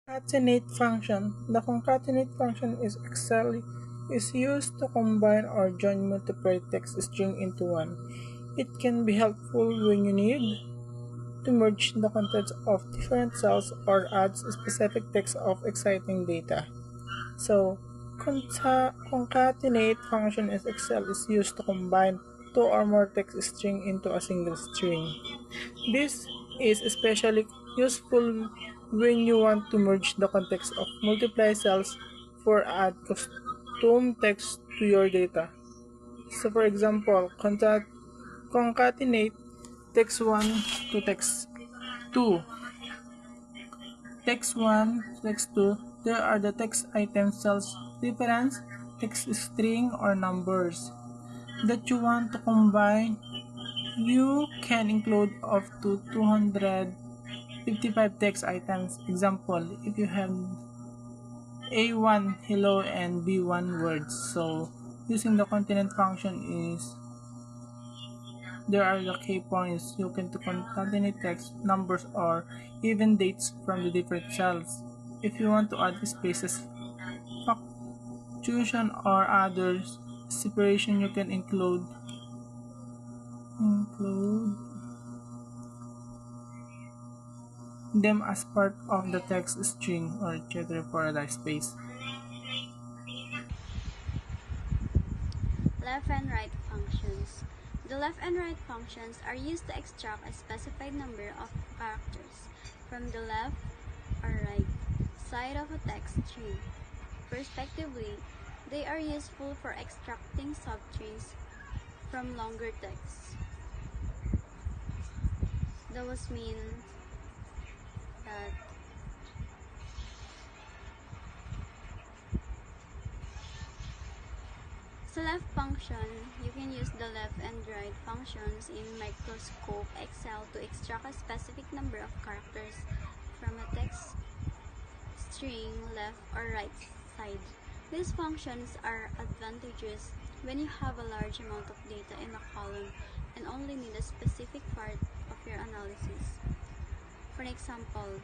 Concatenate function. The concatenate function is used to combine or join multiple text strings into one. It can be helpful when you need to merge the contents of different cells or add specific text of exciting data. So, concatenate function in Excel is used to combine two or more text strings into a single string. This is especially useful when you want to merge the context of multiple cells for add custom text to your data. So for example, concatenate text 1 to text 2. Text 1 to text 2, there are the text item cells reference, text string or numbers that you want to combine. You can include up to 255 text items. Example, if you have A1 hello and B1 words, so using the concatenate function is there are the key points. You can concatenate text, numbers, or even dates from the different cells. If you want to add spaces, punctuation, or other separation, you can include them as part of the text string or etc. for the space. Left and right functions. The left and right functions are used to extract a specified number of characters from the left or right side of a text string. Respectively, they are useful for extracting substrings from longer text. That means that sa left function, you can use the left and right functions in Microsoft Excel to extract a specific number of characters from a text string left or right side. These functions are advantageous when you have a large amount of data in a column and only need a specific part of your analysis. For example,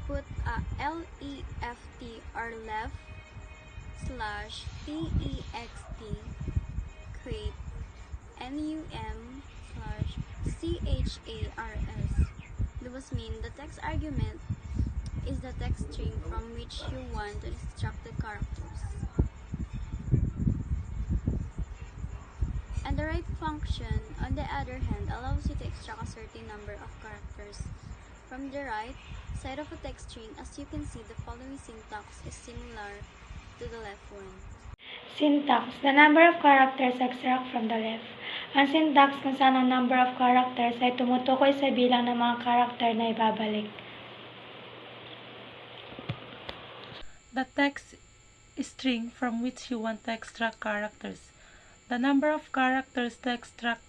put a LEFT or left slash TEXT create NUM slash CHARS. This means the text argument is the text string from which you want to extract the characters. And the right function, on the other hand, allows you to extract a certain number of characters from the right side of a text string. As you can see, the following syntax is similar to the left one. Syntax, the number of characters extract from the left. Ang syntax kung saan ang number of characters ay tumutukoy sa bilang ng mga character na ibabalik. The text string from which you want to extract characters. The number of characters to extract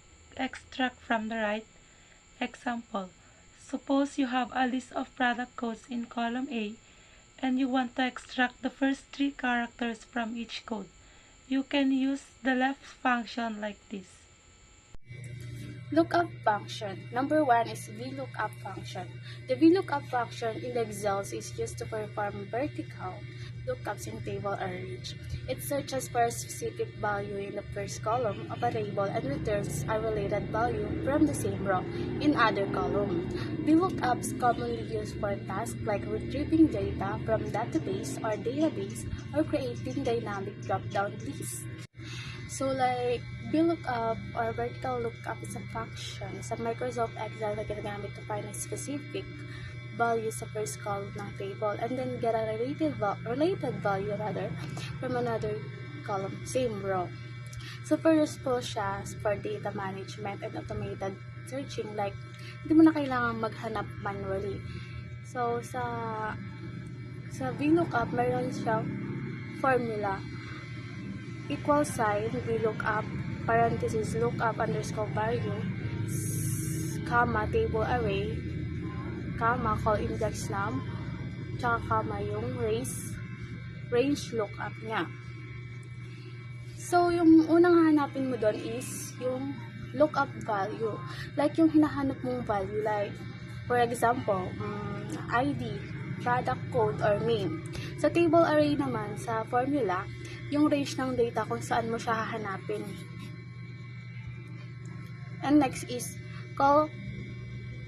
from the right. Example, suppose you have a list of product codes in column A and you want to extract the first 3 characters from each code. You can use the left function like this. Lookup function. Number 1 is VLOOKUP function. The VLOOKUP function in the Excel is used to perform vertical lookups in table arrange. It searches for a specific value in the first column of a table and returns a related value from the same row in other column. VLOOKUPs commonly used for tasks like retrieving data from database or creating dynamic drop-down lists. So like VLOOKUP or vertical lookup is a function sa Microsoft Excel na ginagamit to find a specific value sa first column ng table and then get a related value from another column, same row. Super useful siya for data management and automated searching, like hindi mo na kailangan maghanap manually. So sa VLOOKUP meron siyang formula, equal sign VLOOKUP parenthesis lookup underscore value comma table array comma call index num tsaka comma yung range lookup niya. So yung unang hanapin mo doon is yung lookup value. Like yung hinahanap mong value, like, for example, ID, product code, or name. Sa table array naman, sa formula, yung range ng data kung saan mo siya hahanapin. And next is call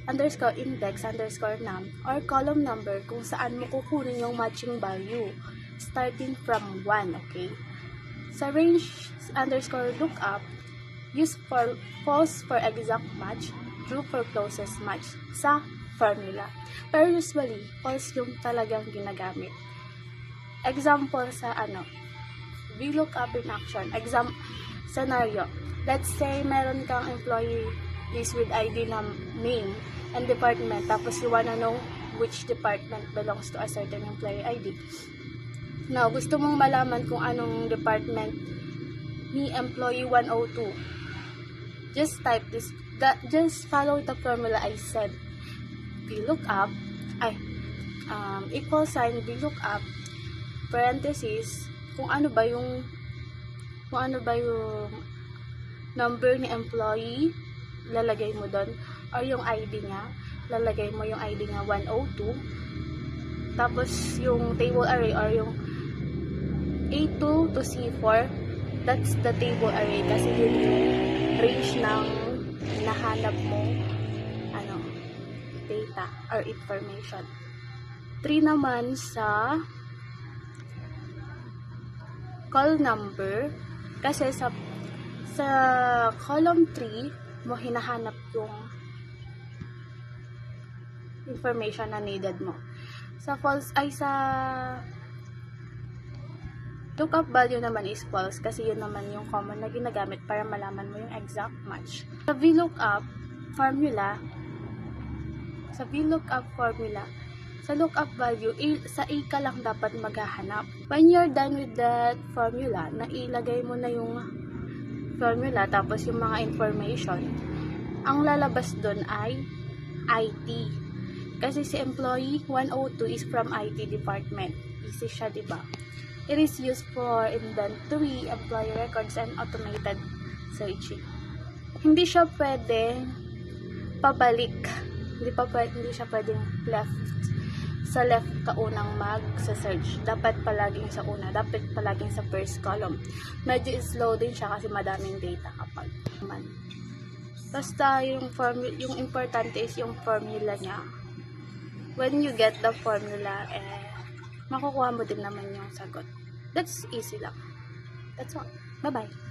underscore index underscore num or column number kung saan mo kukunin yung matching value starting from 1, okay? Sa range underscore lookup, use for false for exact match, true for closest match sa formula. Pero usually, false yung talagang ginagamit. Example sa VLOOKUP in action. Scenario. Let's say meron kang employee list with ID na name and department, tapos you wanna know which department belongs to a certain employee ID. Now, gusto mong malaman kung anong department ni employee 102. Just type this, just follow the formula I said. VLOOKUP, equal sign VLOOKUP, parenthesis, kung ano ba yung number ni employee, lalagay mo doon, or yung ID niya, lalagay mo yung ID niya 102, tapos yung table array or yung A2 to C4, that's the table array kasi yun yung range ng nahanap mo data or information. 3 naman sa call number, kasi sa column 3 mo hinahanap yung information na needed mo. Sa lookup value naman is false kasi yun naman yung common na ginagamit para malaman mo yung exact match. Sa VLOOKUP formula, sa lookup value, sa A ka lang dapat maghahanap. When you're done with that formula, nailagay mo na yung formula tapos yung mga information, ang lalabas doon ay IT. Kasi si employee 102 is from IT department. Easy siya, diba? It is used for inventory, employee records, and automated searching. Hindi siya pwede pabalik. Hindi siya pwedeng sa left ka unang mag-search. Dapat palaging sa una. Dapat palaging sa first column. Medyo slow din siya kasi madaming data kapag basta yung importante is yung formula niya. When you get the formula, makukuha mo din naman yung sagot. That's easy lang. That's all. Bye-bye.